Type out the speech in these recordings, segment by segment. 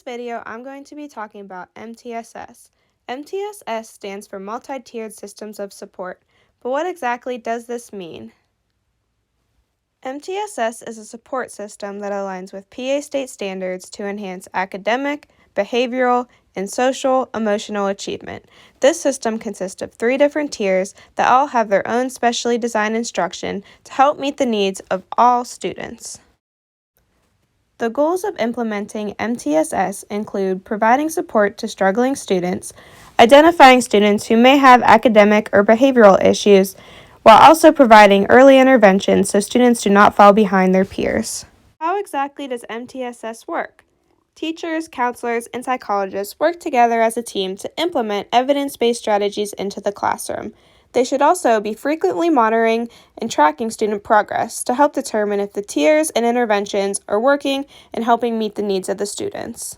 video, I'm going to be talking about MTSS. MTSS stands for Multi-Tiered Systems of Support, but what exactly does this mean? MTSS is a support system that aligns with PA state standards to enhance academic, behavioral, and social emotional achievement. This system consists of 3 different tiers that all have their own specially designed instruction to help meet the needs of all students. The goals of implementing MTSS include providing support to struggling students, identifying students who may have academic or behavioral issues, while also providing early intervention so students do not fall behind their peers. How exactly does MTSS work? Teachers, counselors, and psychologists work together as a team to implement evidence-based strategies into the classroom. They should also be frequently monitoring and tracking student progress to help determine if the tiers and interventions are working and helping meet the needs of the students.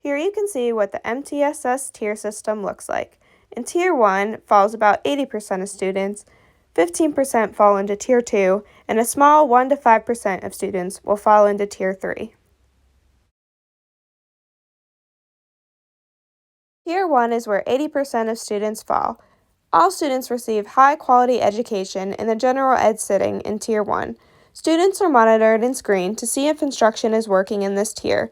Here you can see what the MTSS tier system looks like. In Tier 1 falls about 80% of students, 15% fall into Tier 2, and a small 1 to 5% of students will fall into Tier 3. Tier 1 is where 80% of students fall. All students receive high-quality education in the general ed setting in Tier 1. Students are monitored and screened to see if instruction is working in this tier.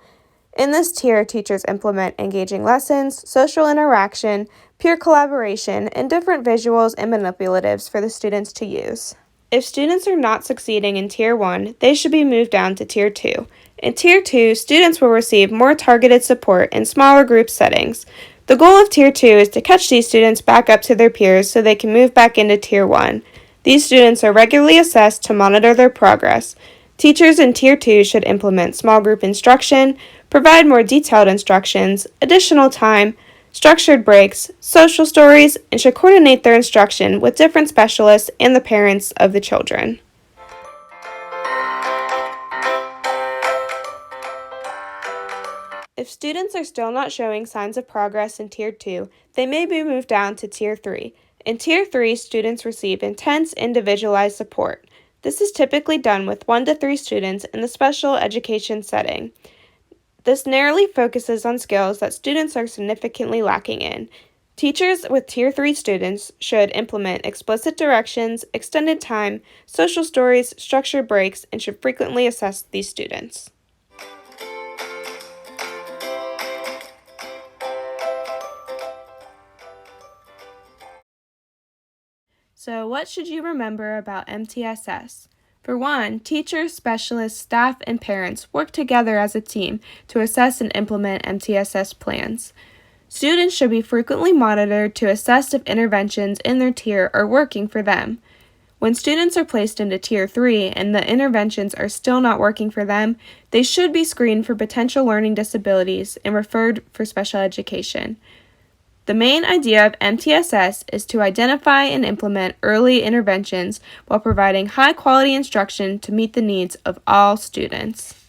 In this tier, teachers implement engaging lessons, social interaction, peer collaboration, and different visuals and manipulatives for the students to use. If students are not succeeding in Tier 1, they should be moved down to Tier 2. In Tier 2, students will receive more targeted support in smaller group settings. The goal of Tier 2 is to catch these students back up to their peers so they can move back into Tier 1. These students are regularly assessed to monitor their progress. Teachers in Tier 2 should implement small group instruction, provide more detailed instructions, additional time, structured breaks, social stories, and should coordinate their instruction with different specialists and the parents of the children. If students are still not showing signs of progress in Tier 2, they may be moved down to Tier 3. In Tier 3, students receive intense individualized support. This is typically done with 1 to 3 students in the special education setting. This narrowly focuses on skills that students are significantly lacking in. Teachers with Tier 3 students should implement explicit directions, extended time, social stories, structured breaks, and should frequently assess these students. So, what should you remember about MTSS? For one, teachers, specialists, staff, and parents work together as a team to assess and implement MTSS plans. Students should be frequently monitored to assess if interventions in their tier are working for them. When students are placed into Tier 3 and the interventions are still not working for them, they should be screened for potential learning disabilities and referred for special education. The main idea of MTSS is to identify and implement early interventions while providing high-quality instruction to meet the needs of all students.